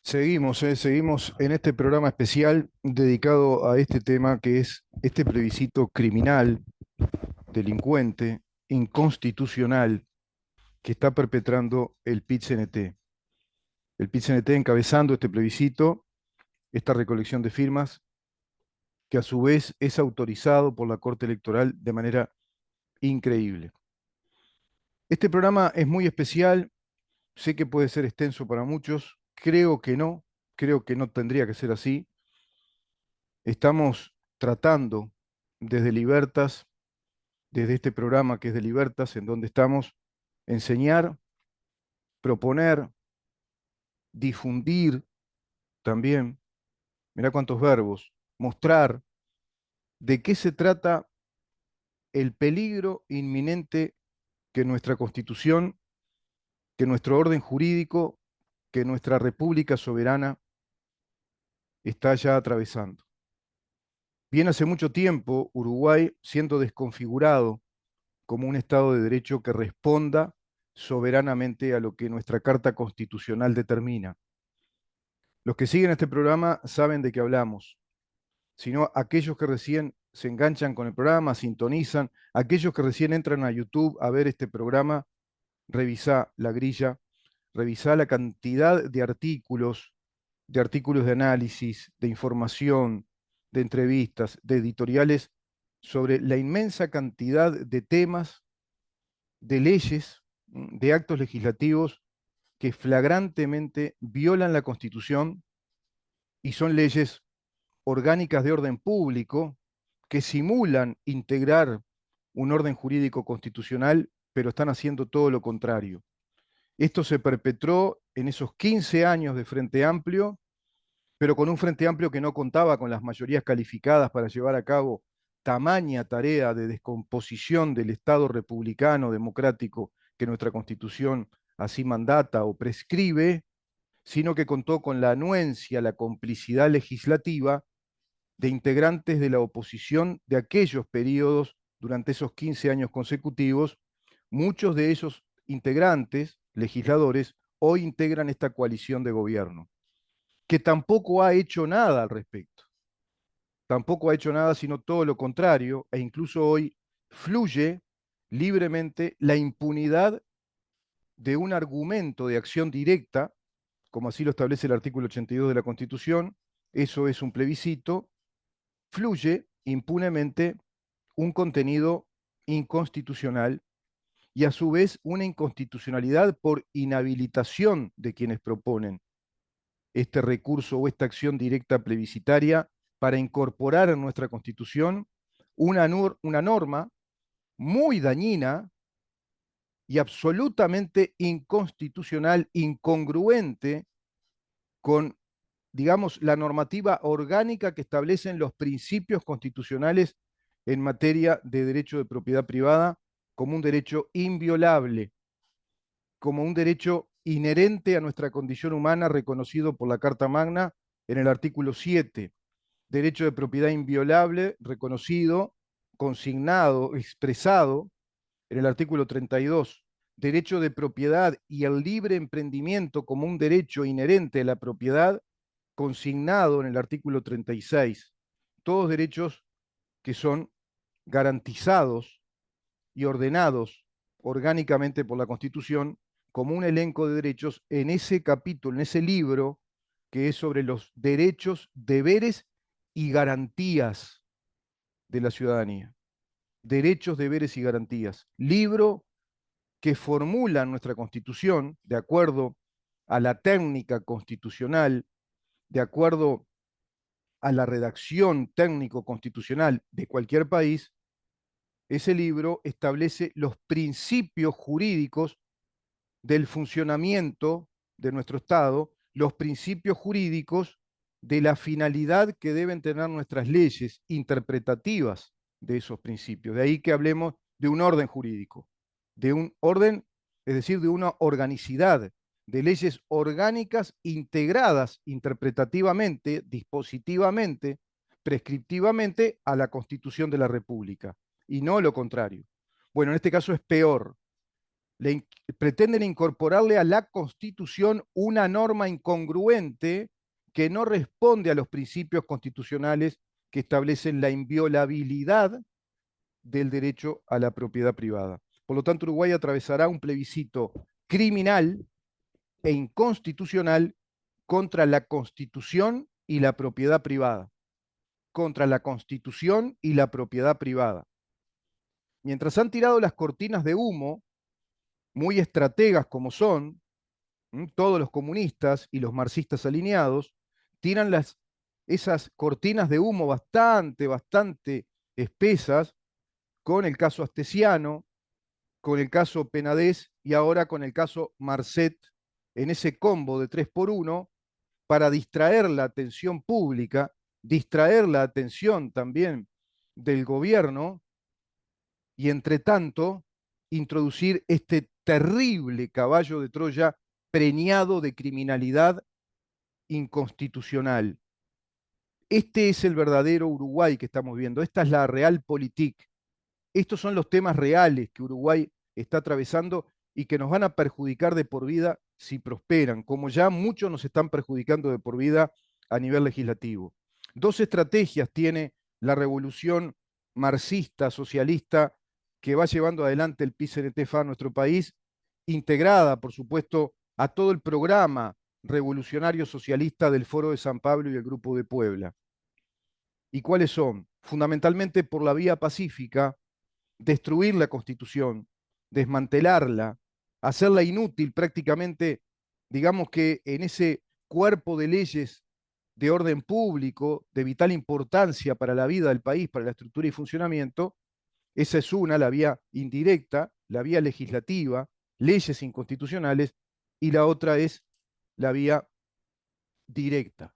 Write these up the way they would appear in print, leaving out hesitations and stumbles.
Seguimos en este programa especial dedicado a este tema que es este plebiscito criminal, delincuente, inconstitucional que está perpetrando el PIT-CNT. El PIT-CNT encabezando este plebiscito, esta recolección de firmas, que a su vez es autorizado por la Corte Electoral de manera increíble. Este programa es muy especial, sé que puede ser extenso para muchos, creo que no tendría que ser así. Estamos tratando desde Libertas, desde este programa que es de Libertas, en donde estamos, enseñar, proponer, difundir también, mirá cuántos verbos, mostrar de qué se trata el peligro inminente que nuestra Constitución, que nuestro orden jurídico, que nuestra República soberana está ya atravesando. Bien hace mucho tiempo Uruguay siendo desconfigurado como un Estado de Derecho que responda soberanamente a lo que nuestra Carta Constitucional determina. Los que siguen este programa saben de qué hablamos, sino aquellos que recién se enganchan con el programa, sintonizan, aquellos que recién entran a YouTube a ver este programa, revisá la grilla, revisá la cantidad de artículos de análisis, de información, de entrevistas, de editoriales sobre la inmensa cantidad de temas, de leyes, de actos legislativos que flagrantemente violan la Constitución y son leyes orgánicas de orden público que simulan integrar un orden jurídico constitucional, pero están haciendo todo lo contrario. Esto se perpetró en esos 15 años de Frente Amplio, pero con un Frente Amplio que no contaba con las mayorías calificadas para llevar a cabo tamaña tarea de descomposición del Estado republicano democrático que nuestra Constitución así mandata o prescribe, sino que contó con la anuencia, la complicidad legislativa de integrantes de la oposición de aquellos periodos durante esos 15 años consecutivos. Muchos de esos integrantes, legisladores, hoy integran esta coalición de gobierno, que tampoco ha hecho nada al respecto. Tampoco ha hecho nada, sino todo lo contrario, e incluso hoy fluye libremente la impunidad de un argumento de acción directa, como así lo establece el artículo 82 de la Constitución, eso es un plebiscito, fluye impunemente un contenido inconstitucional y a su vez una inconstitucionalidad por inhabilitación de quienes proponen este recurso o esta acción directa plebiscitaria para incorporar en nuestra Constitución una norma muy dañina y absolutamente inconstitucional, incongruente con, digamos, la normativa orgánica que establecen los principios constitucionales en materia de derecho de propiedad privada como un derecho inviolable, como un derecho inherente a nuestra condición humana reconocido por la Carta Magna en el artículo 7, derecho de propiedad inviolable reconocido, consignado, expresado en el artículo 32, derecho de propiedad y el libre emprendimiento como un derecho inherente a la propiedad consignado en el artículo 36, todos derechos que son garantizados y ordenados orgánicamente por la Constitución como un elenco de derechos en ese capítulo, en ese libro que es sobre los derechos, deberes y garantías de la ciudadanía. Derechos, deberes y garantías. Libro que formula nuestra Constitución de acuerdo a la técnica constitucional, de acuerdo a la redacción técnico-constitucional de cualquier país, ese libro establece los principios jurídicos del funcionamiento de nuestro Estado, los principios jurídicos de la finalidad que deben tener nuestras leyes interpretativas de esos principios. De ahí que hablemos de un orden jurídico, de un orden, es decir, de una organicidad, de leyes orgánicas integradas interpretativamente, dispositivamente, prescriptivamente a la Constitución de la República, y no lo contrario. Bueno, en este caso es peor, pretenden incorporarle a la Constitución una norma incongruente que no responde a los principios constitucionales que establecen la inviolabilidad del derecho a la propiedad privada. Por lo tanto, Uruguay atravesará un plebiscito criminal e inconstitucional contra la Constitución y la propiedad privada. Contra la Constitución y la propiedad privada. Mientras han tirado las cortinas de humo, muy estrategas como son, todos los comunistas y los marxistas alineados, tiran esas cortinas de humo bastante espesas con el caso Astesiano, con el caso Penedès y ahora con el caso Marcet, en ese combo de 3x1, para distraer la atención pública, distraer la atención también del gobierno y, entre tanto, introducir este terrible caballo de Troya preñado de criminalidad inconstitucional. Este es el verdadero Uruguay que estamos viendo. Esta es la realpolitik. Estos son los temas reales que Uruguay está atravesando y que nos van a perjudicar de por vida si prosperan, como ya muchos nos están perjudicando de por vida a nivel legislativo. Dos estrategias tiene la revolución marxista, socialista, que va llevando adelante el PIT-CNT-FA a nuestro país, integrada, por supuesto, a todo el programa revolucionario socialista del Foro de San Pablo y el Grupo de Puebla. ¿Y cuáles son? Fundamentalmente por la vía pacífica, destruir la Constitución, desmantelarla, hacerla inútil prácticamente, digamos que en ese cuerpo de leyes de orden público, de vital importancia para la vida del país, para la estructura y funcionamiento. Esa es una, la vía indirecta, la vía legislativa, leyes inconstitucionales, y la otra es la vía directa,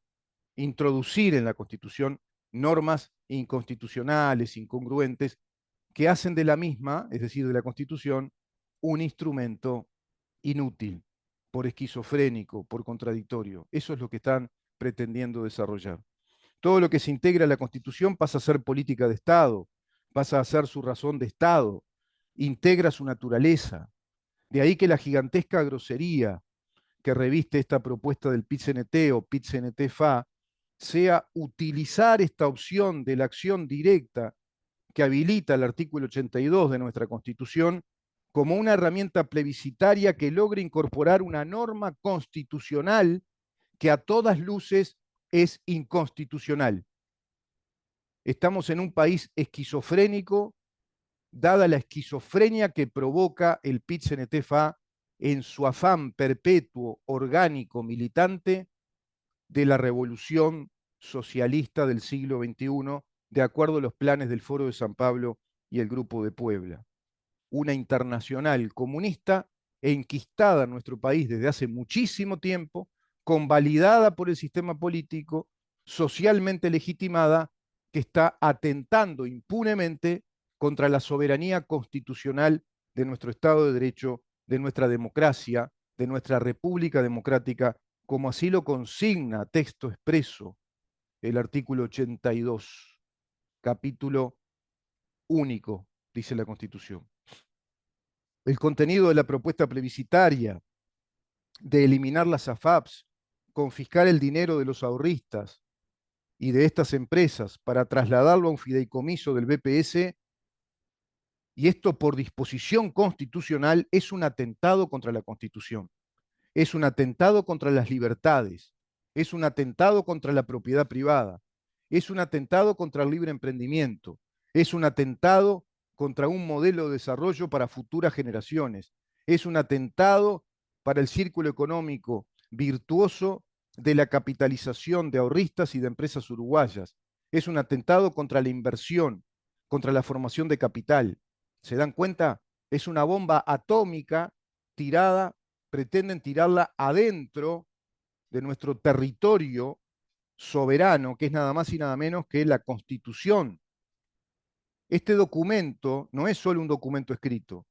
introducir en la Constitución normas inconstitucionales, incongruentes, que hacen de la misma, es decir, de la Constitución, un instrumento inútil, por esquizofrénico, por contradictorio. Eso es lo que están pretendiendo desarrollar. Todo lo que se integra a la Constitución pasa a ser política de Estado, pasa a ser su razón de Estado, integra su naturaleza. De ahí que la gigantesca grosería que reviste esta propuesta del PIT-CNT o PIT-CNT-FA sea utilizar esta opción de la acción directa que habilita el artículo 82 de nuestra Constitución como una herramienta plebiscitaria que logre incorporar una norma constitucional que a todas luces es inconstitucional. Estamos en un país esquizofrénico, dada la esquizofrenia que provoca el PIT-CNT-FA en su afán perpetuo, orgánico, militante de la revolución socialista del siglo XXI, de acuerdo a los planes del Foro de San Pablo y el Grupo de Puebla. Una internacional comunista enquistada en nuestro país desde hace muchísimo tiempo, convalidada por el sistema político, socialmente legitimada, que está atentando impunemente contra la soberanía constitucional de nuestro Estado de Derecho, de nuestra democracia, de nuestra República Democrática, como así lo consigna texto expreso el artículo 82, capítulo único, dice la Constitución. El contenido de la propuesta plebiscitaria de eliminar las AFAPs, confiscar el dinero de los ahorristas y de estas empresas para trasladarlo a un fideicomiso del BPS, y esto por disposición constitucional, es un atentado contra la Constitución, es un atentado contra las libertades, es un atentado contra la propiedad privada, es un atentado contra el libre emprendimiento, es un atentado contra un modelo de desarrollo para futuras generaciones, es un atentado para el círculo económico virtuoso de la capitalización de ahorristas y de empresas uruguayas, es un atentado contra la inversión, contra la formación de capital. ¿Se dan cuenta? Es una bomba atómica tirada, pretenden tirarla adentro de nuestro territorio soberano, que es nada más y nada menos que la Constitución. Este documento no es solo un documento escrito,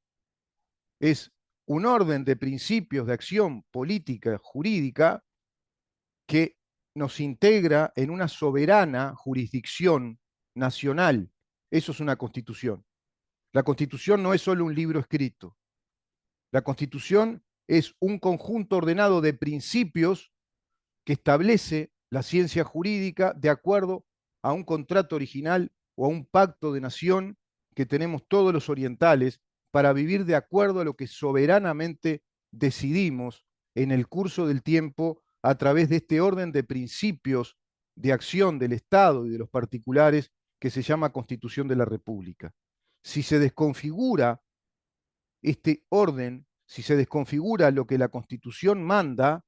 es un orden de principios de acción política, jurídica, que nos integra en una soberana jurisdicción nacional. Eso es una Constitución. La Constitución no es solo un libro escrito. La Constitución es un conjunto ordenado de principios que establece la ciencia jurídica de acuerdo a un contrato original o a un pacto de nación que tenemos todos los orientales para vivir de acuerdo a lo que soberanamente decidimos en el curso del tiempo a través de este orden de principios de acción del Estado y de los particulares que se llama Constitución de la República. Si se desconfigura este orden, si se desconfigura lo que la Constitución manda,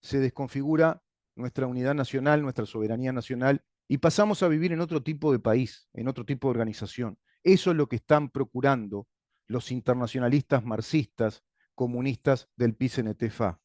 se desconfigura nuestra unidad nacional, nuestra soberanía nacional, y pasamos a vivir en otro tipo de país, en otro tipo de organización. Eso es lo que están procurando los internacionalistas marxistas, comunistas del PIS-NT-FA.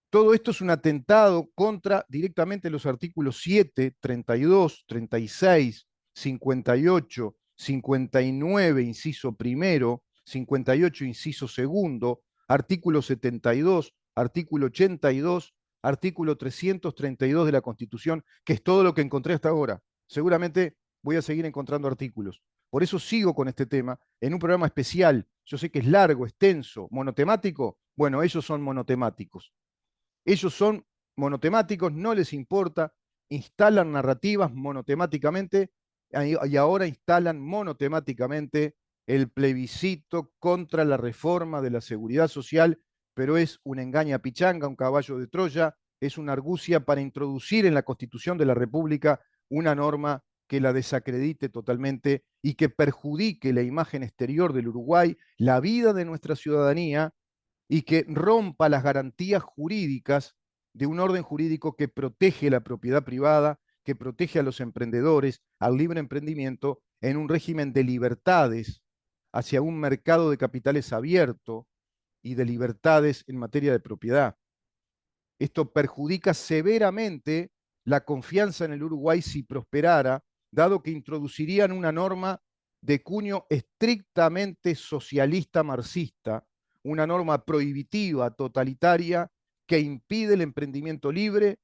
Todo esto es un atentado contra directamente los artículos 7, 32, 36, 58, 59, inciso primero, 58, inciso segundo, artículo 72, artículo 82, artículo 332 de la Constitución, que es todo lo que encontré hasta ahora. Seguramente voy a seguir encontrando artículos. Por eso sigo con este tema en un programa especial. Yo sé que es largo, extenso, monotemático. Bueno, ellos son monotemáticos. Ellos son monotemáticos, no les importa, instalan narrativas monotemáticamente y ahora instalan monotemáticamente el plebiscito contra la reforma de la seguridad social, pero es una engaña pichanga, un caballo de Troya, es una argucia para introducir en la Constitución de la República una norma que la desacredite totalmente y que perjudique la imagen exterior del Uruguay, la vida de nuestra ciudadanía y que rompa las garantías jurídicas de un orden jurídico que protege la propiedad privada, que protege a los emprendedores, al libre emprendimiento, en un régimen de libertades hacia un mercado de capitales abierto y de libertades en materia de propiedad. Esto perjudica severamente la confianza en el Uruguay si prosperara, dado que introducirían una norma de cuño estrictamente socialista marxista, una norma prohibitiva, totalitaria, que impide el emprendimiento libre,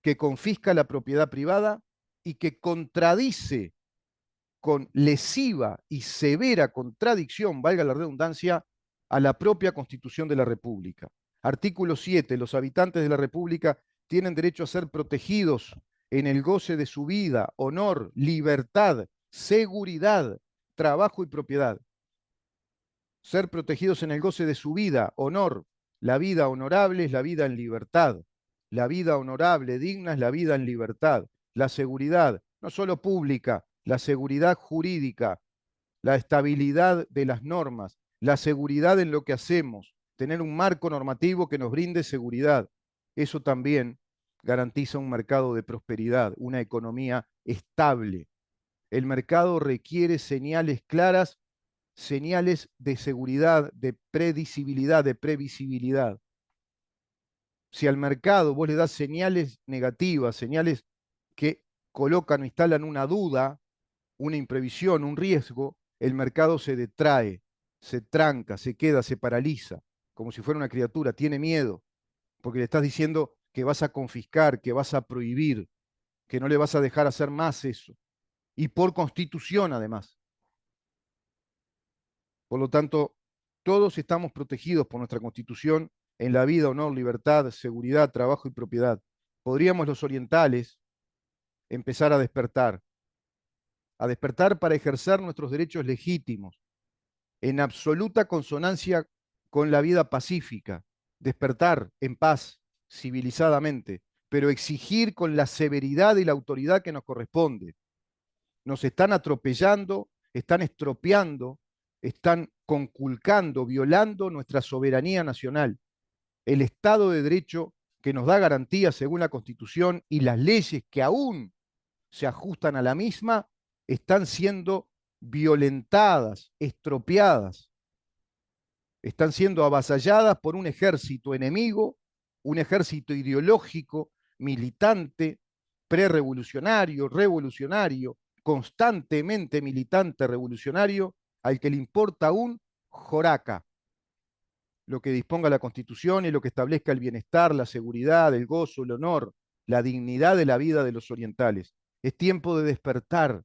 que confisca la propiedad privada y que contradice con lesiva y severa contradicción, valga la redundancia, a la propia Constitución de la República. Artículo 7. Los habitantes de la República tienen derecho a ser protegidos en el goce de su vida, honor, libertad, seguridad, trabajo y propiedad. Ser protegidos en el goce de su vida, honor. La vida honorable es la vida en libertad. La vida honorable, digna es la vida en libertad. La seguridad, no solo pública, la seguridad jurídica, la estabilidad de las normas, la seguridad en lo que hacemos, tener un marco normativo que nos brinde seguridad. Eso también garantiza un mercado de prosperidad, una economía estable. El mercado requiere señales claras, señales de seguridad, de predecibilidad, de previsibilidad. Si al mercado vos le das señales negativas, señales que colocan o instalan una duda, una imprevisión, un riesgo, el mercado se detrae, se tranca, se queda, se paraliza, como si fuera una criatura, tiene miedo, porque le estás diciendo que vas a confiscar, que vas a prohibir, que no le vas a dejar hacer más eso. Y por constitución, además. Por lo tanto, todos estamos protegidos por nuestra Constitución en la vida, honor, libertad, seguridad, trabajo y propiedad. Podríamos los orientales empezar a despertar para ejercer nuestros derechos legítimos, en absoluta consonancia con la vida pacífica, despertar en paz, civilizadamente, pero exigir con la severidad y la autoridad que nos corresponde. Nos están atropellando, están estropeando, están conculcando, violando nuestra soberanía nacional. El Estado de Derecho que nos da garantías según la Constitución y las leyes que aún se ajustan a la misma, están siendo violentadas, estropeadas, están siendo avasalladas por un ejército enemigo, un ejército ideológico, militante, prerevolucionario, revolucionario, constantemente militante revolucionario, al que le importa un joraca lo que disponga la Constitución y lo que establezca el bienestar, la seguridad, el gozo, el honor, la dignidad de la vida de los orientales. Es tiempo de despertar.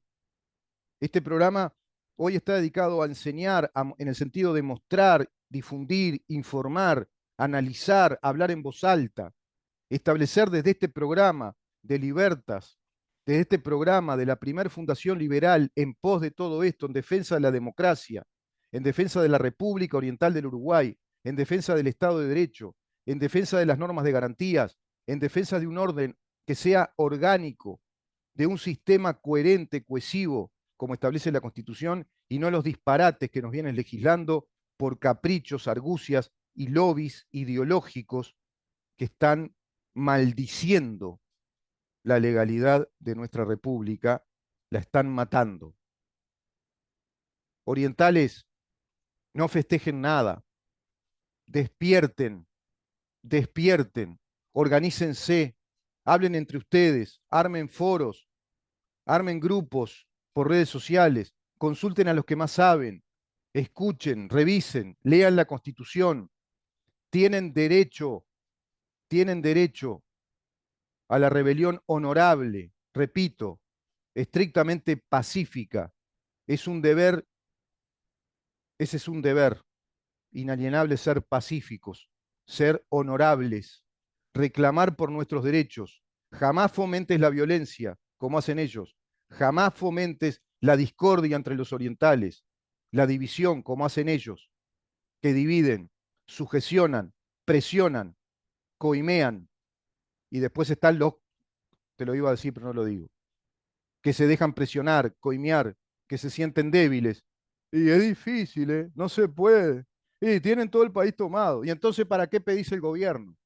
Este programa hoy está dedicado a enseñar, en el sentido de mostrar difundir, informar, analizar, hablar en voz alta, establecer desde este programa de Libertas, desde este programa de la primer fundación liberal en pos de todo esto, en defensa de la democracia, en defensa de la República Oriental del Uruguay, en defensa del Estado de Derecho, en defensa de las normas de garantías, en defensa de un orden que sea orgánico, de un sistema coherente, cohesivo, como establece la Constitución, y no los disparates que nos vienen legislando por caprichos, argucias y lobbies ideológicos que están maldiciendo la legalidad de nuestra república, la están matando. Orientales, no festejen nada, despierten, despierten, organícense, hablen entre ustedes, armen foros, armen grupos por redes sociales, consulten a los que más saben, escuchen, revisen, lean la Constitución, tienen derecho, tienen derecho a la rebelión honorable, repito, estrictamente pacífica. Es un deber, ese es un deber inalienable ser pacíficos, ser honorables, reclamar por nuestros derechos. Jamás fomentes la violencia, como hacen ellos. Jamás fomentes la discordia entre los orientales, la división, como hacen ellos, que dividen, sujecionan, presionan, coimean, y después están los, te lo iba a decir, pero no lo digo, que se dejan presionar, coimear, que se sienten débiles. Y es difícil, ¿eh? No se puede. Y tienen todo el país tomado. ¿Y entonces para qué pedís el gobierno?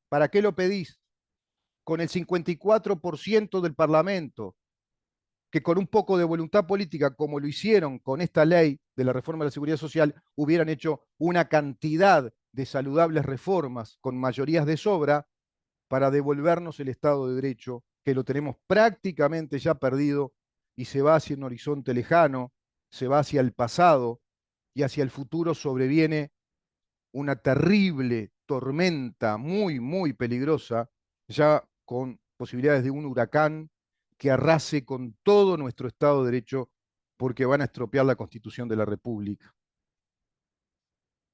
¿Para qué lo pedís? Con el 54% del Parlamento, que con un poco de voluntad política, como lo hicieron con esta ley de la reforma de la seguridad social, hubieran hecho una cantidad de saludables reformas con mayorías de sobra para devolvernos el Estado de Derecho, que lo tenemos prácticamente ya perdido y se va hacia un horizonte lejano, se va hacia el pasado y hacia el futuro sobreviene una terrible tormenta muy, muy peligrosa, ya con posibilidades de un huracán que arrase con todo nuestro Estado de Derecho porque van a estropear la Constitución de la República.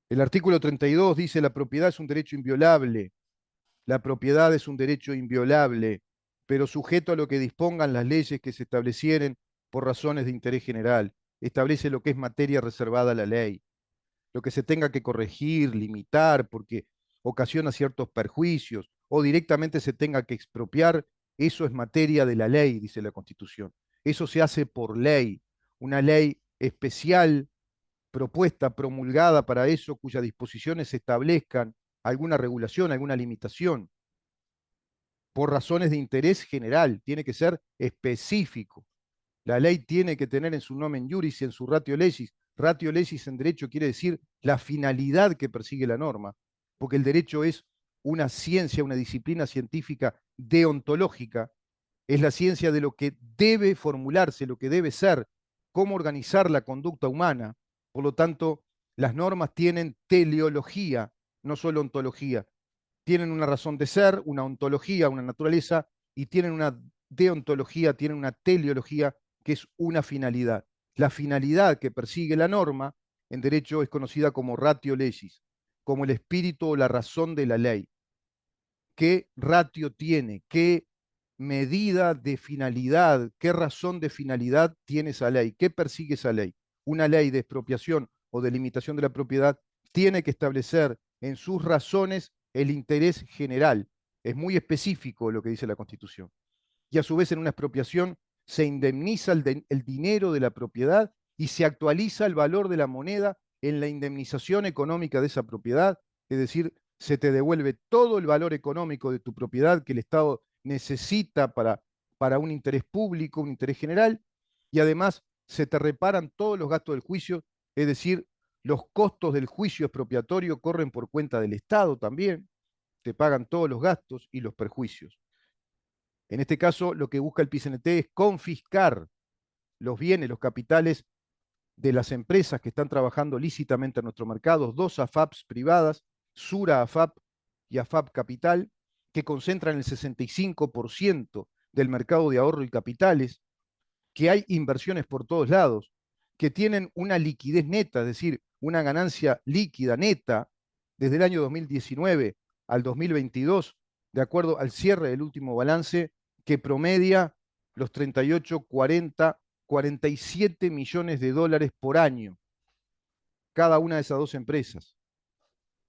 El artículo 32 dice la propiedad es un derecho inviolable. La propiedad es un derecho inviolable, pero sujeto a lo que dispongan las leyes que se establecieren por razones de interés general. Establece lo que es materia reservada a la ley, lo que se tenga que corregir, limitar, porque ocasiona ciertos perjuicios, o directamente se tenga que expropiar, eso es materia de la ley, dice la Constitución. Eso se hace por ley, una ley especial propuesta, promulgada para eso, cuyas disposiciones establezcan alguna regulación, alguna limitación por razones de interés general, tiene que ser específico. La ley tiene que tener en su nomen juris y en su ratio legis en derecho quiere decir la finalidad que persigue la norma, porque el derecho es una ciencia, una disciplina científica deontológica, es la ciencia de lo que debe formularse, lo que debe ser, cómo organizar la conducta humana. Por lo tanto, las normas tienen teleología, no solo ontología, tienen una razón de ser, una ontología, una naturaleza, y tienen una deontología, tienen una teleología, que es una finalidad. La finalidad que persigue la norma en derecho es conocida como ratio legis, como el espíritu o la razón de la ley. ¿Qué ratio tiene? ¿Qué medida de finalidad? ¿Qué razón de finalidad tiene esa ley? ¿Qué persigue esa ley? Una ley de expropiación o de limitación de la propiedad tiene que establecer en sus razones el interés general. Es muy específico lo que dice la Constitución. Y a su vez en una expropiación se indemniza el dinero de la propiedad y se actualiza el valor de la moneda en la indemnización económica de esa propiedad, es decir, se te devuelve todo el valor económico de tu propiedad que el Estado necesita para un interés público, un interés general, y además se te reparan todos los gastos del juicio, es decir, los costos del juicio expropiatorio corren por cuenta del Estado también, te pagan todos los gastos y los perjuicios. En este caso, lo que busca el PICNT es confiscar los bienes, los capitales de las empresas que están trabajando lícitamente en nuestro mercado, dos AFAPs privadas, Sura AFAP y AFAP Capital, que concentran el 65% del mercado de ahorro y capitales, que hay inversiones por todos lados, que tienen una liquidez neta, es decir, una ganancia líquida neta desde el año 2019 al 2022, de acuerdo al cierre del último balance, que promedia los 38, 40, 47 millones de dólares por año, cada una de esas dos empresas.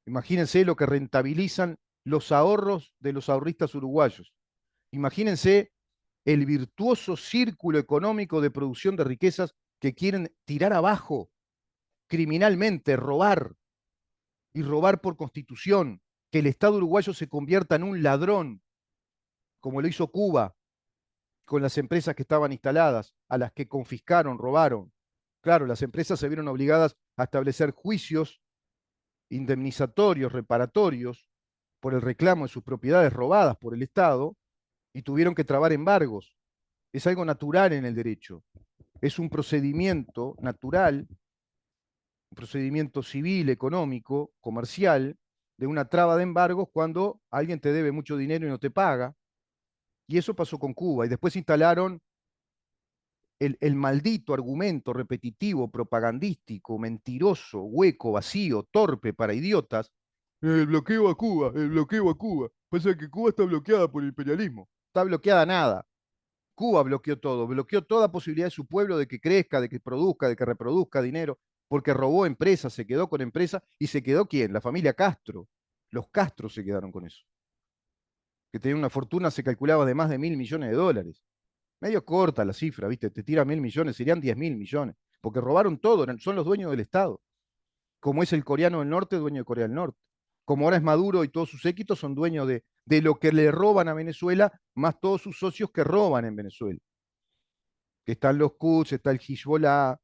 Imagínense lo que rentabilizan los ahorros de los ahorristas uruguayos. Imagínense el virtuoso círculo económico de producción de riquezas que quieren tirar abajo criminalmente, robar y robar por constitución, que el Estado uruguayo se convierta en un ladrón, como lo hizo Cuba con las empresas que estaban instaladas, a las que confiscaron, robaron. Claro, las empresas se vieron obligadas a establecer juicios indemnizatorios, reparatorios, por el reclamo de sus propiedades robadas por el Estado y tuvieron que trabar embargos. Es algo natural en el derecho. Es un procedimiento natural, un procedimiento civil, económico, comercial, de una traba de embargos cuando alguien te debe mucho dinero y no te paga. Y eso pasó con Cuba. Y después instalaron el maldito argumento repetitivo, propagandístico, mentiroso, hueco, vacío, torpe para idiotas. El bloqueo a Cuba, el bloqueo a Cuba. Pasa que Cuba está bloqueada por el imperialismo. Está bloqueada nada. Cuba bloqueó todo, bloqueó toda posibilidad de su pueblo de que crezca, de que produzca, de que reproduzca dinero, porque robó empresas, se quedó con empresas y se quedó ¿quién? La familia Castro. Los Castro se quedaron con eso. Que tenían una fortuna, se calculaba de más de 1.000 millones de dólares. Medio corta la cifra, ¿viste? Te tira 1.000 millones, serían 10.000 millones, porque robaron todo, son los dueños del Estado. Como es el coreano del norte, dueño de Corea del Norte. Como ahora es Maduro y todos sus séquitos son dueños de lo que le roban a Venezuela, más todos sus socios que roban en Venezuela. Están los Quds, está el Hezbollah,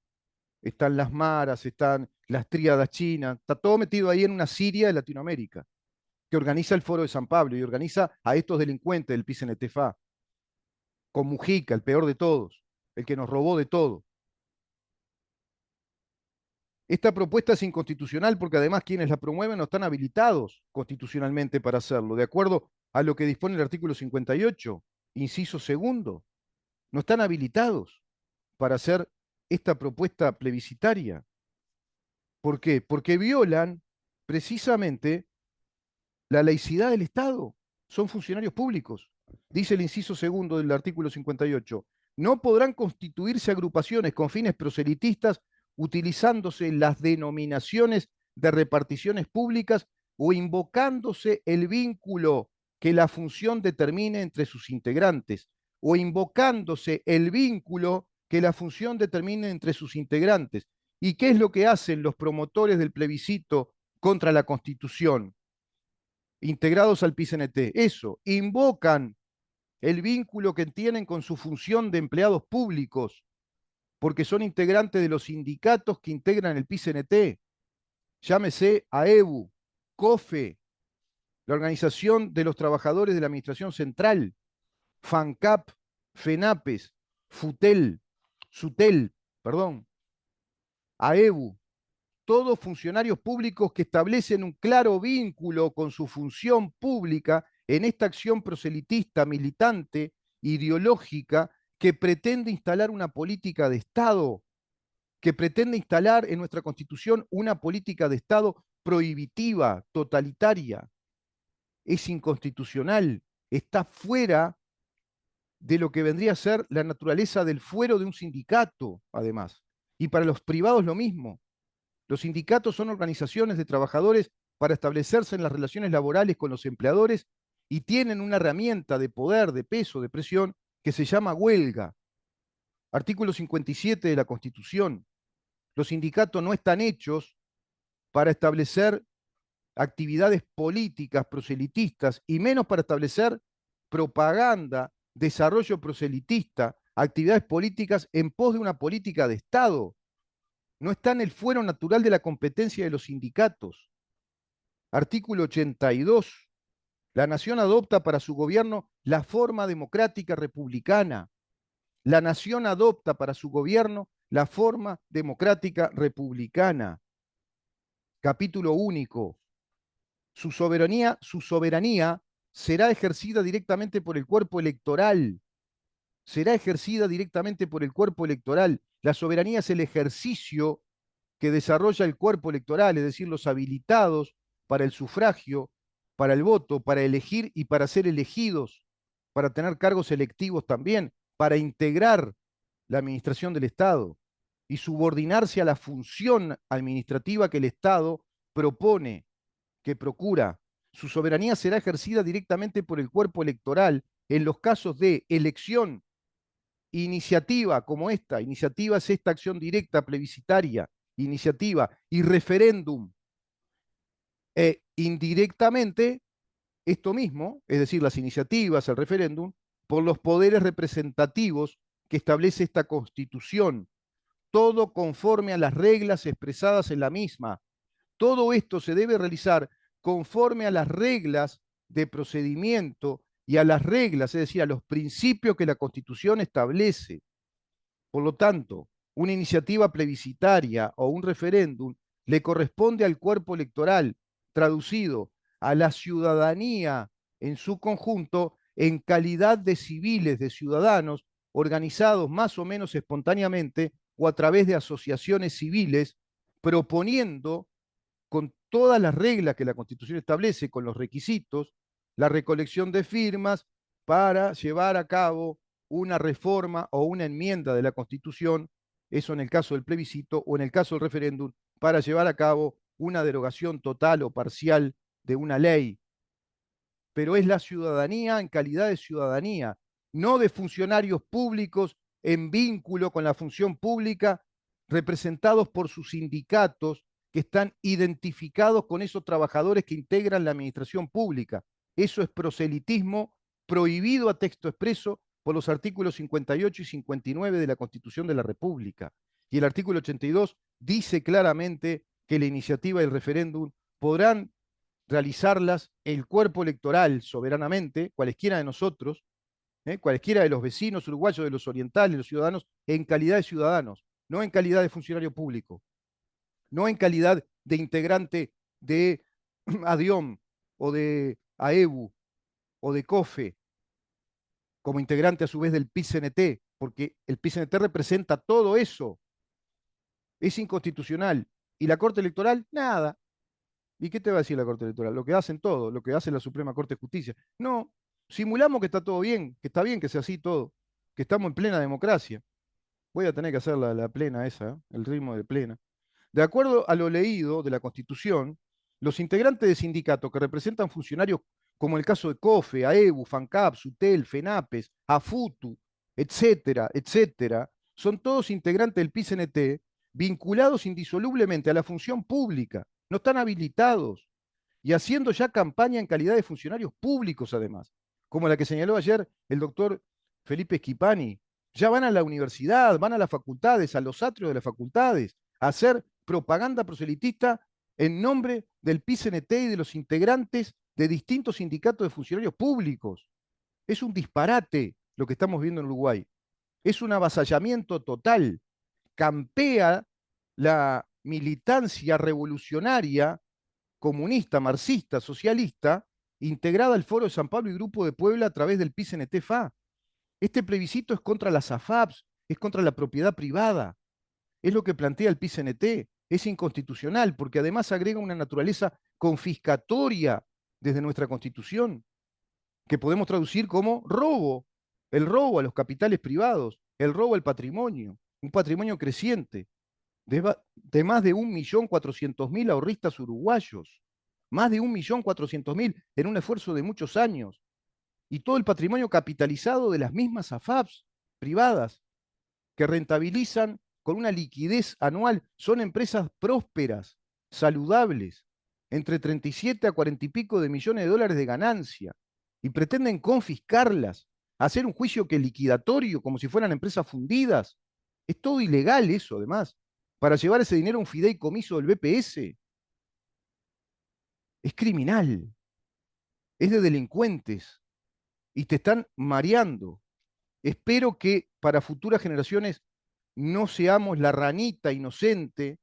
están las maras, están las tríadas chinas, está todo metido ahí en una Siria de Latinoamérica, que organiza el Foro de San Pablo y organiza a estos delincuentes del PICNTFA, con Mujica, el peor de todos, el que nos robó de todo. Esta propuesta es inconstitucional porque además quienes la promueven no están habilitados constitucionalmente para hacerlo, de acuerdo a lo que dispone el artículo 58, inciso segundo. No están habilitados para hacer esta propuesta plebiscitaria. ¿Por qué? Porque violan precisamente la laicidad del Estado. Son funcionarios públicos. Dice el inciso segundo del artículo 58. No podrán constituirse agrupaciones con fines proselitistas utilizándose las denominaciones de reparticiones públicas o invocándose el vínculo que la función determine entre sus integrantes, o invocándose el vínculo que la función determine entre sus integrantes. ¿Y qué es lo que hacen los promotores del plebiscito contra la Constitución, integrados al PICNT? Eso, invocan el vínculo que tienen con su función de empleados públicos, porque son integrantes de los sindicatos que integran el PICNT. Llámese AEBU, COFE, la Organización de los Trabajadores de la Administración Central, FANCAP, FENAPES, FUTEL, SUTEL, perdón, AEBU, todos funcionarios públicos que establecen un claro vínculo con su función pública en esta acción proselitista, militante, ideológica, que pretende instalar una política de Estado, que pretende instalar en nuestra Constitución una política de Estado prohibitiva, totalitaria. Es inconstitucional, está fuera de lo que vendría a ser la naturaleza del fuero de un sindicato, además. Y para los privados lo mismo. Los sindicatos son organizaciones de trabajadores para establecerse en las relaciones laborales con los empleadores y tienen una herramienta de poder, de peso, de presión que se llama huelga. Artículo 57 de la Constitución. Los sindicatos no están hechos para establecer actividades políticas proselitistas y menos para establecer propaganda, desarrollo proselitista, actividades políticas en pos de una política de Estado. No está en el fuero natural de la competencia de los sindicatos. Artículo 82. La nación adopta para su gobierno la forma democrática republicana. La nación adopta para su gobierno la forma democrática republicana. Capítulo único. Su soberanía será ejercida directamente por el cuerpo electoral. Será ejercida directamente por el cuerpo electoral. La soberanía es el ejercicio que desarrolla el cuerpo electoral, es decir, los habilitados para el sufragio, para el voto, para elegir y para ser elegidos, para tener cargos electivos también, para integrar la administración del Estado y subordinarse a la función administrativa que el Estado propone, que procura. Su soberanía será ejercida directamente por el cuerpo electoral en los casos de elección, iniciativa como esta. Iniciativa es esta acción directa, plebiscitaria, iniciativa y referéndum. E indirectamente esto mismo, es decir, las iniciativas, el referéndum, por los poderes representativos que establece esta Constitución, todo conforme a las reglas expresadas en la misma. Todo esto se debe realizar conforme a las reglas de procedimiento y a las reglas, es decir, a los principios que la Constitución establece. Por lo tanto, una iniciativa plebiscitaria o un referéndum le corresponde al cuerpo electoral, traducido a la ciudadanía en su conjunto, en calidad de civiles, de ciudadanos, organizados más o menos espontáneamente o a través de asociaciones civiles, proponiendo con todas las reglas que la Constitución establece, con los requisitos, la recolección de firmas para llevar a cabo una reforma o una enmienda de la Constitución, eso en el caso del plebiscito, o en el caso del referéndum, para llevar a cabo una derogación total o parcial de una ley. Pero es la ciudadanía en calidad de ciudadanía, no de funcionarios públicos en vínculo con la función pública, representados por sus sindicatos, que están identificados con esos trabajadores que integran la administración pública. Eso es proselitismo prohibido a texto expreso por los artículos 58 y 59 de la Constitución de la República. Y el artículo 82 dice claramente que la iniciativa y el referéndum podrán realizarlas el cuerpo electoral soberanamente, cualesquiera de nosotros, cualesquiera de los vecinos uruguayos, de los orientales, los ciudadanos, en calidad de ciudadanos, no en calidad de funcionario público, no en calidad de integrante de ADIOM o de AEBU o de COFE, como integrante a su vez del PIT-CNT, porque el PIT-CNT representa todo eso, es inconstitucional. ¿Y la Corte Electoral? Nada. ¿Y qué te va a decir la Corte Electoral? Lo que hacen todo, lo que hace la Suprema Corte de Justicia. No, simulamos que está todo bien, que está bien que sea así todo, que estamos en plena democracia. Voy a tener que hacer la plena esa, el ritmo de plena. De acuerdo a lo leído de la Constitución, los integrantes de sindicatos que representan funcionarios como el caso de COFE, AEBU, FANCAP, SUTEL, FENAPES, AFUTU, etcétera, etcétera, son todos integrantes del PICNT vinculados indisolublemente a la función pública, no están habilitados y haciendo ya campaña en calidad de funcionarios públicos además, como la que señaló ayer el doctor Felipe Schipani. Ya van a la universidad, van a las facultades, a los atrios de las facultades, a hacer propaganda proselitista en nombre del PICNT y de los integrantes de distintos sindicatos de funcionarios públicos. Es un disparate lo que estamos viendo en Uruguay. Es un avasallamiento total. Campea la militancia revolucionaria, comunista, marxista, socialista, integrada al Foro de San Pablo y Grupo de Puebla a través del PICNT-FA. Este plebiscito es contra las AFAPs, es contra la propiedad privada. Es lo que plantea el PICNT. Es inconstitucional porque además agrega una naturaleza confiscatoria desde nuestra Constitución, que podemos traducir como robo, el robo a los capitales privados, el robo al patrimonio, un patrimonio creciente de más de 1.400.000 ahorristas uruguayos, más de 1.400.000 en un esfuerzo de muchos años, y todo el patrimonio capitalizado de las mismas AFAPs privadas que rentabilizan con una liquidez anual, son empresas prósperas, saludables, entre 37 a 40 y pico de millones de dólares de ganancia, y pretenden confiscarlas, hacer un juicio que liquidatorio, como si fueran empresas fundidas. Es todo ilegal eso, además, para llevar ese dinero a un fideicomiso del BPS. Es criminal, es de delincuentes, y te están mareando. Espero que para futuras generaciones no seamos la ranita inocente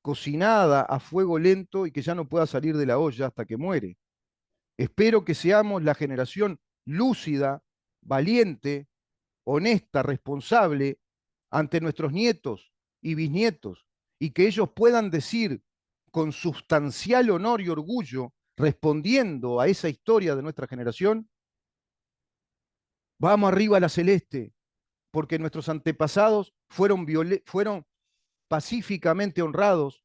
cocinada a fuego lento y que ya no pueda salir de la olla hasta que muere. Espero que seamos la generación lúcida, valiente, honesta, responsable ante nuestros nietos y bisnietos, y que ellos puedan decir con sustancial honor y orgullo, respondiendo a esa historia de nuestra generación, vamos arriba a la celeste, porque nuestros antepasados fueron pacíficamente honrados,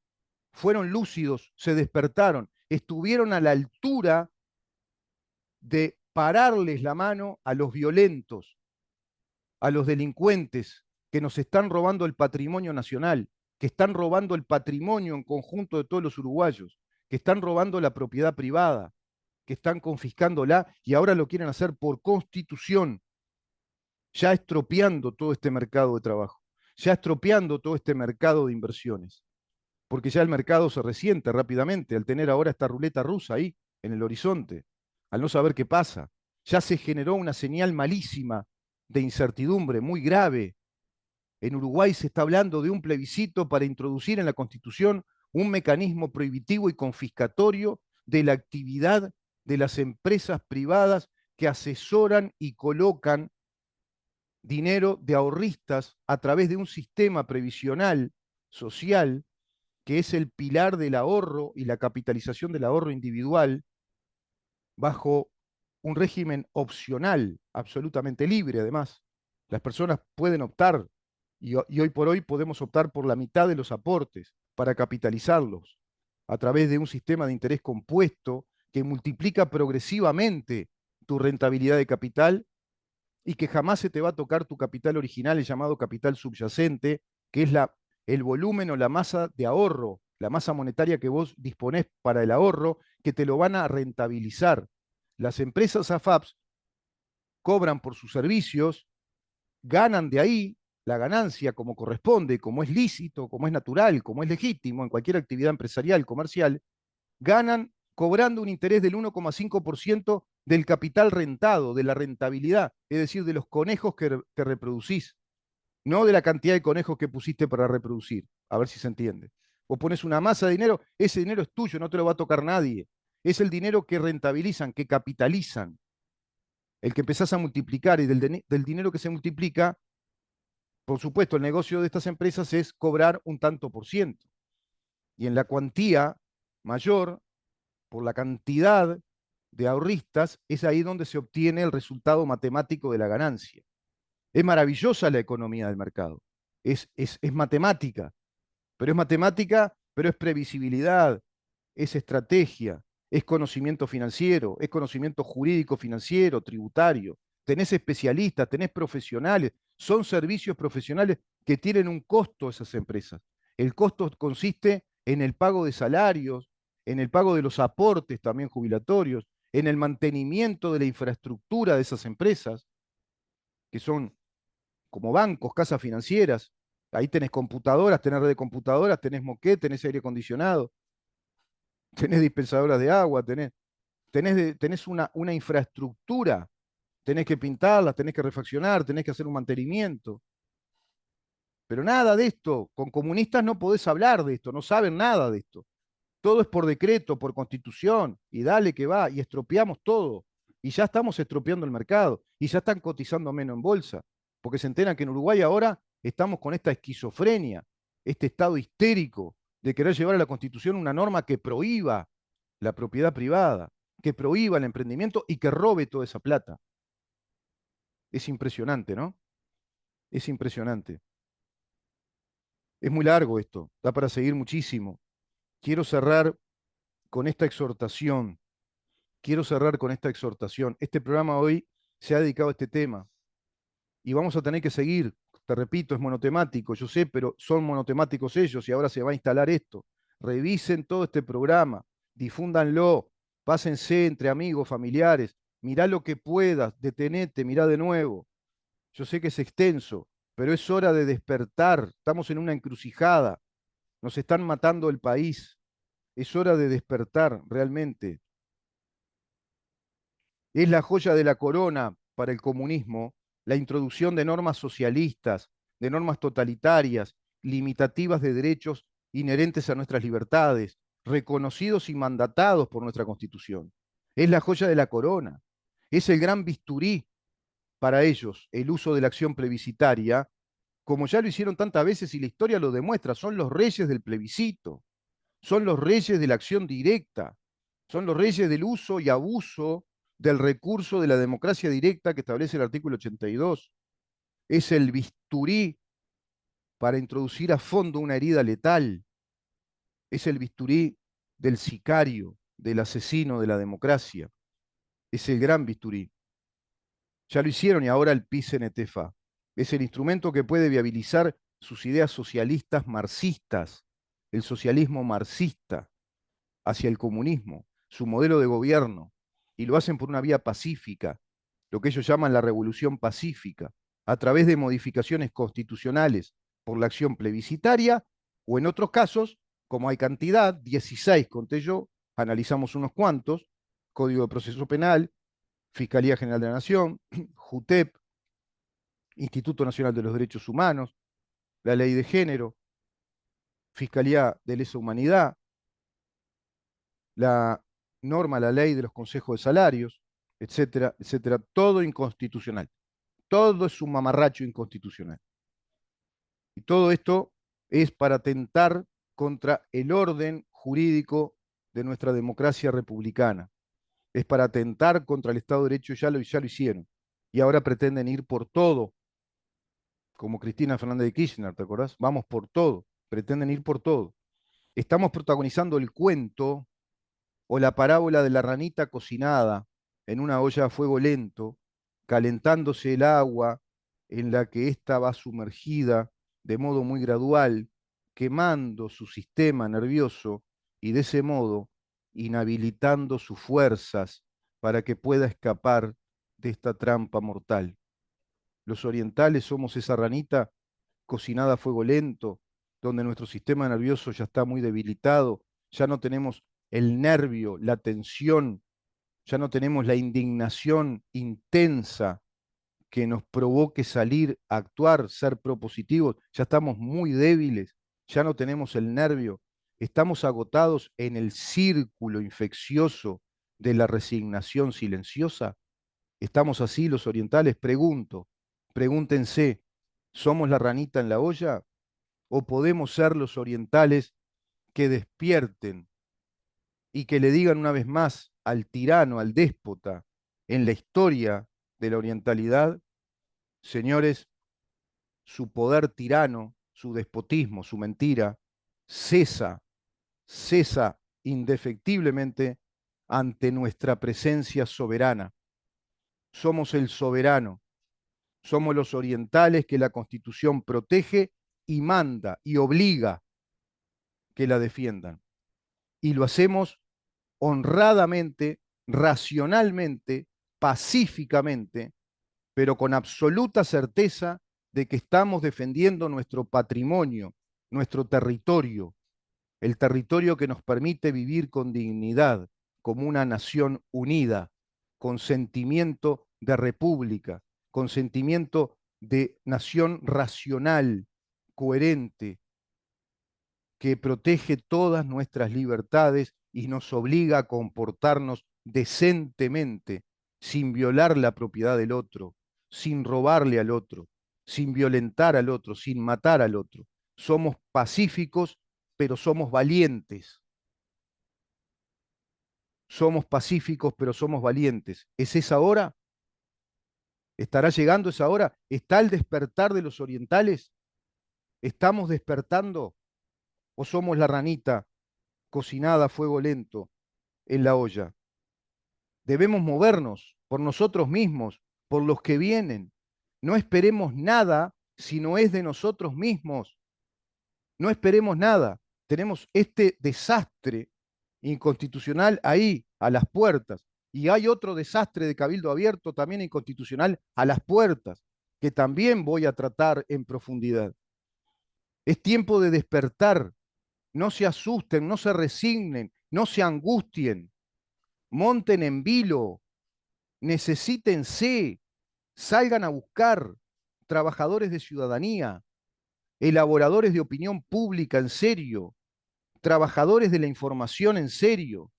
fueron lúcidos, se despertaron, estuvieron a la altura de pararles la mano a los violentos, a los delincuentes que nos están robando el patrimonio nacional, que están robando el patrimonio en conjunto de todos los uruguayos, que están robando la propiedad privada, que están confiscándola y ahora lo quieren hacer por constitución, ya estropeando todo este mercado de trabajo, ya estropeando todo este mercado de inversiones, porque ya el mercado se resiente rápidamente al tener ahora esta ruleta rusa ahí en el horizonte, al no saber qué pasa. Ya se generó una señal malísima de incertidumbre muy grave. En Uruguay se está hablando de un plebiscito para introducir en la Constitución un mecanismo prohibitivo y confiscatorio de la actividad de las empresas privadas que asesoran y colocan dinero de ahorristas a través de un sistema previsional social que es el pilar del ahorro y la capitalización del ahorro individual bajo un régimen opcional, absolutamente libre además. Las personas pueden optar y hoy por hoy podemos optar por la mitad de los aportes para capitalizarlos a través de un sistema de interés compuesto que multiplica progresivamente tu rentabilidad de capital y que jamás se te va a tocar tu capital original, el llamado capital subyacente, que es el volumen o la masa de ahorro, la masa monetaria que vos disponés para el ahorro, que te lo van a rentabilizar. Las empresas AFAPs cobran por sus servicios, ganan de ahí la ganancia como corresponde, como es lícito, como es natural, como es legítimo en cualquier actividad empresarial, comercial, ganan cobrando un interés del 1,5% del capital rentado, de la rentabilidad, es decir, de los conejos que reproducís, no de la cantidad de conejos que pusiste para reproducir, a ver si se entiende. Vos pones una masa de dinero, ese dinero es tuyo, no te lo va a tocar nadie. Es el dinero que rentabilizan, que capitalizan, el que empezás a multiplicar y del dinero que se multiplica, por supuesto, el negocio de estas empresas es cobrar un tanto por ciento. Y en la cuantía mayor, por la cantidad de ahorristas, es ahí donde se obtiene el resultado matemático de la ganancia. Es maravillosa la economía del mercado, es matemática, pero es previsibilidad, es estrategia, es conocimiento financiero, es conocimiento jurídico financiero, tributario. Tenés especialistas, tenés profesionales, son servicios profesionales que tienen un costo esas empresas. El costo consiste en el pago de salarios, en el pago de los aportes también jubilatorios, en el mantenimiento de la infraestructura de esas empresas, que son como bancos, casas financieras. Ahí tenés computadoras, tenés red de computadoras, tenés moquet, tenés aire acondicionado, tenés dispensadoras de agua, tenés una infraestructura, tenés que pintarlas, tenés que refaccionar, tenés que hacer un mantenimiento. Pero nada de esto, con comunistas no podés hablar de esto, no saben nada de esto. Todo es por decreto, por constitución, y dale que va, y estropeamos todo. Y ya estamos estropeando el mercado, y ya están cotizando menos en bolsa, porque se enteran que en Uruguay ahora estamos con esta esquizofrenia, este estado histérico de querer llevar a la constitución una norma que prohíba la propiedad privada, que prohíba el emprendimiento y que robe toda esa plata. Es impresionante, ¿no? Es impresionante. Es muy largo esto, da para seguir muchísimo. Quiero cerrar con esta exhortación. Quiero cerrar con esta exhortación. Este programa hoy se ha dedicado a este tema y vamos a tener que seguir. Te repito, es monotemático, yo sé, pero son monotemáticos ellos y ahora se va a instalar esto. Revisen todo este programa, difúndanlo, pásense entre amigos, familiares, mirá lo que puedas, detenete, mirá de nuevo. Yo sé que es extenso, pero es hora de despertar. Estamos en una encrucijada, nos están matando el país. Es hora de despertar realmente. Es la joya de la corona para el comunismo la introducción de normas socialistas, de normas totalitarias, limitativas de derechos inherentes a nuestras libertades, reconocidos y mandatados por nuestra Constitución. Es la joya de la corona. Es el gran bisturí para ellos el uso de la acción plebiscitaria como ya lo hicieron tantas veces y la historia lo demuestra, son los reyes del plebiscito, son los reyes de la acción directa, son los reyes del uso y abuso del recurso de la democracia directa que establece el artículo 82. Es el bisturí para introducir a fondo una herida letal, es el bisturí del sicario, del asesino de la democracia, es el gran bisturí. Ya lo hicieron y ahora el PIS-NTFA. Es el instrumento que puede viabilizar sus ideas socialistas marxistas, el socialismo marxista hacia el comunismo, su modelo de gobierno, y lo hacen por una vía pacífica, lo que ellos llaman la revolución pacífica, a través de modificaciones constitucionales por la acción plebiscitaria, o en otros casos, como hay cantidad, 16 conté yo, analizamos unos cuantos, Código de Proceso Penal, Fiscalía General de la Nación, JUTEP, Instituto Nacional de los Derechos Humanos, la Ley de Género, Fiscalía de Lesa Humanidad, la norma, la ley de los consejos de salarios, etcétera, etcétera, todo inconstitucional. Todo es un mamarracho inconstitucional. Y todo esto es para atentar contra el orden jurídico de nuestra democracia republicana. Es para atentar contra el Estado de Derecho, ya lo hicieron. Y ahora pretenden ir por todo, como Cristina Fernández de Kirchner, ¿te acordás? Vamos por todo, pretenden ir por todo. Estamos protagonizando el cuento o la parábola de la ranita cocinada en una olla a fuego lento, calentándose el agua en la que ésta va sumergida de modo muy gradual, quemando su sistema nervioso y de ese modo inhabilitando sus fuerzas para que pueda escapar de esta trampa mortal. Los orientales somos esa ranita cocinada a fuego lento, donde nuestro sistema nervioso ya está muy debilitado, ya no tenemos el nervio, la tensión, ya no tenemos la indignación intensa que nos provoque salir a actuar, ser propositivos, ya estamos muy débiles, ya no tenemos el nervio, estamos agotados en el círculo infeccioso de la resignación silenciosa. ¿Estamos así los orientales? Pregunto, pregúntense, ¿somos la ranita en la olla o podemos ser los orientales que despierten y que le digan una vez más al tirano, al déspota, en la historia de la orientalidad, señores, su poder tirano, su despotismo, su mentira, cesa, cesa indefectiblemente ante nuestra presencia soberana? Somos el soberano, somos los orientales que la Constitución protege y manda y obliga que la defiendan. Y lo hacemos honradamente, racionalmente, pacíficamente, pero con absoluta certeza de que estamos defendiendo nuestro patrimonio, nuestro territorio, el territorio que nos permite vivir con dignidad, como una nación unida, con sentimiento de república, con sentimiento de nación racional, coherente, que protege todas nuestras libertades y nos obliga a comportarnos decentemente, sin violar la propiedad del otro, sin robarle al otro, sin violentar al otro, sin matar al otro. Somos pacíficos, pero somos valientes. Somos pacíficos, pero somos valientes. ¿Es esa hora? ¿Estará llegando esa hora? ¿Está el despertar de los orientales? ¿Estamos despertando? ¿O somos la ranita cocinada a fuego lento en la olla? Debemos movernos por nosotros mismos, por los que vienen. No esperemos nada si no es de nosotros mismos. No esperemos nada. Tenemos este desastre inconstitucional ahí, a las puertas. Y hay otro desastre de cabildo abierto también inconstitucional a las puertas, que también voy a tratar en profundidad. Es tiempo de despertar. No se asusten, no se resignen, no se angustien. Monten en vilo, necesítense, salgan a buscar trabajadores de ciudadanía, elaboradores de opinión pública en serio, trabajadores de la información en serio.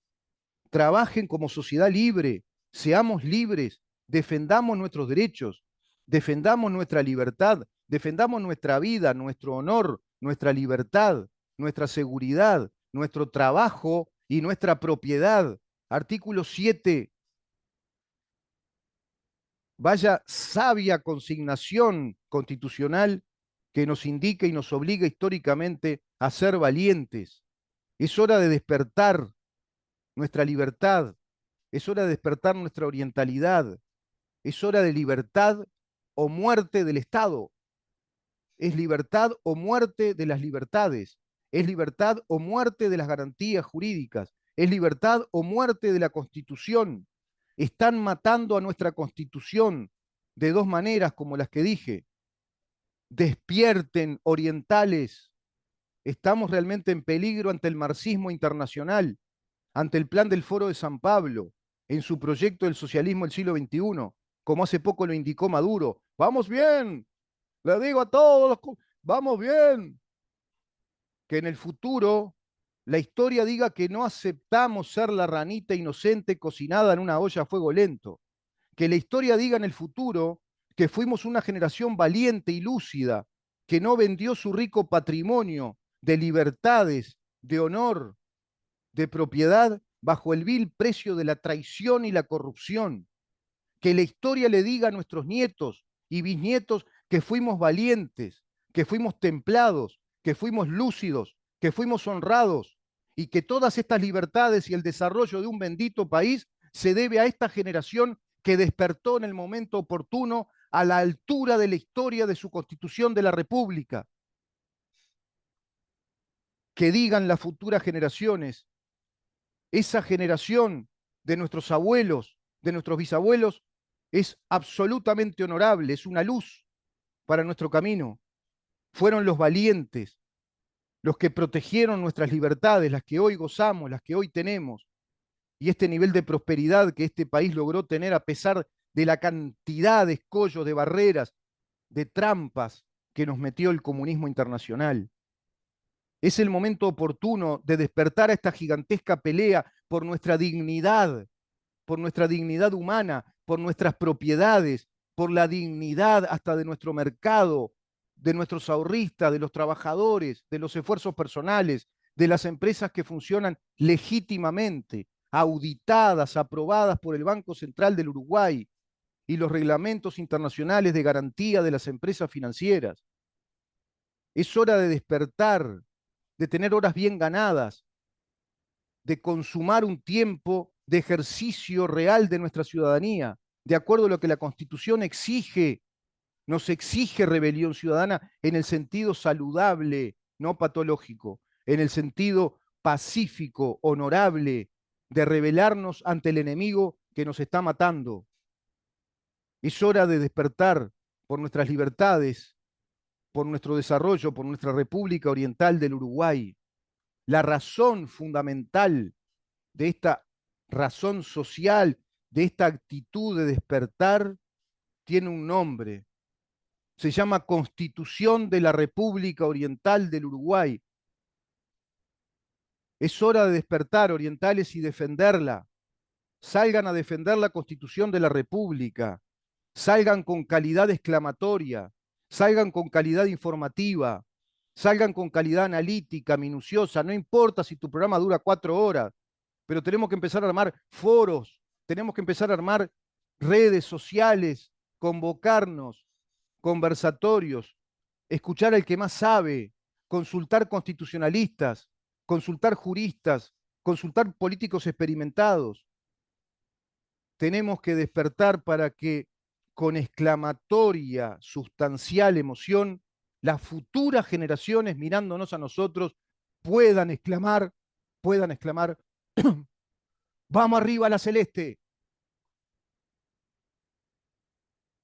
Trabajen como sociedad libre, seamos libres, defendamos nuestros derechos, defendamos nuestra libertad, defendamos nuestra vida, nuestro honor, nuestra libertad, nuestra seguridad, nuestro trabajo y nuestra propiedad. Artículo 7. Vaya sabia consignación constitucional que nos indica y nos obliga históricamente a ser valientes. Es hora de despertar nuestra libertad, es hora de despertar nuestra orientalidad, es hora de libertad o muerte del Estado, es libertad o muerte de las libertades, es libertad o muerte de las garantías jurídicas, es libertad o muerte de la Constitución. Están matando a nuestra Constitución de dos maneras, como las que dije. Despierten, orientales. Estamos realmente en peligro ante el marxismo internacional, ante el plan del Foro de San Pablo, en su proyecto del socialismo del siglo XXI, como hace poco lo indicó Maduro. Vamos bien, le digo a todos, vamos bien. Que en el futuro la historia diga que no aceptamos ser la ranita inocente cocinada en una olla a fuego lento. Que la historia diga en el futuro que fuimos una generación valiente y lúcida, que no vendió su rico patrimonio de libertades, de honor, de propiedad bajo el vil precio de la traición y la corrupción. Que la historia le diga a nuestros nietos y bisnietos que fuimos valientes, que fuimos templados, que fuimos lúcidos, que fuimos honrados y que todas estas libertades y el desarrollo de un bendito país se debe a esta generación que despertó en el momento oportuno a la altura de la historia de su constitución de la República. Que digan las futuras generaciones, esa generación de nuestros abuelos, de nuestros bisabuelos, es absolutamente honorable, es una luz para nuestro camino. Fueron los valientes, los que protegieron nuestras libertades, las que hoy gozamos, las que hoy tenemos, y este nivel de prosperidad que este país logró tener a pesar de la cantidad de escollos, de barreras, de trampas que nos metió el comunismo internacional. Es el momento oportuno de despertar a esta gigantesca pelea por nuestra dignidad humana, por nuestras propiedades, por la dignidad hasta de nuestro mercado, de nuestros ahorristas, de los trabajadores, de los esfuerzos personales, de las empresas que funcionan legítimamente, auditadas, aprobadas por el Banco Central del Uruguay y los reglamentos internacionales de garantía de las empresas financieras. Es hora de despertar, de tener horas bien ganadas, de consumar un tiempo de ejercicio real de nuestra ciudadanía, de acuerdo a lo que la Constitución exige. Nos exige rebelión ciudadana en el sentido saludable, no patológico, en el sentido pacífico, honorable, de rebelarnos ante el enemigo que nos está matando. Es hora de despertar por nuestras libertades, por nuestro desarrollo, por nuestra República Oriental del Uruguay. La razón fundamental de esta razón social, de esta actitud de despertar, tiene un nombre. Se llama Constitución de la República Oriental del Uruguay. Es hora de despertar, orientales, y defenderla. Salgan a defender la Constitución de la República. Salgan con calidad exclamatoria. Salgan con calidad informativa. Salgan con calidad analítica, minuciosa. No importa si tu programa dura 4 horas, pero tenemos que empezar a armar foros, tenemos que empezar a armar redes sociales, convocarnos, conversatorios, escuchar al que más sabe, consultar constitucionalistas, consultar juristas, consultar políticos experimentados. Tenemos que despertar para que con exclamatoria, sustancial emoción, las futuras generaciones mirándonos a nosotros puedan exclamar, vamos arriba a la celeste,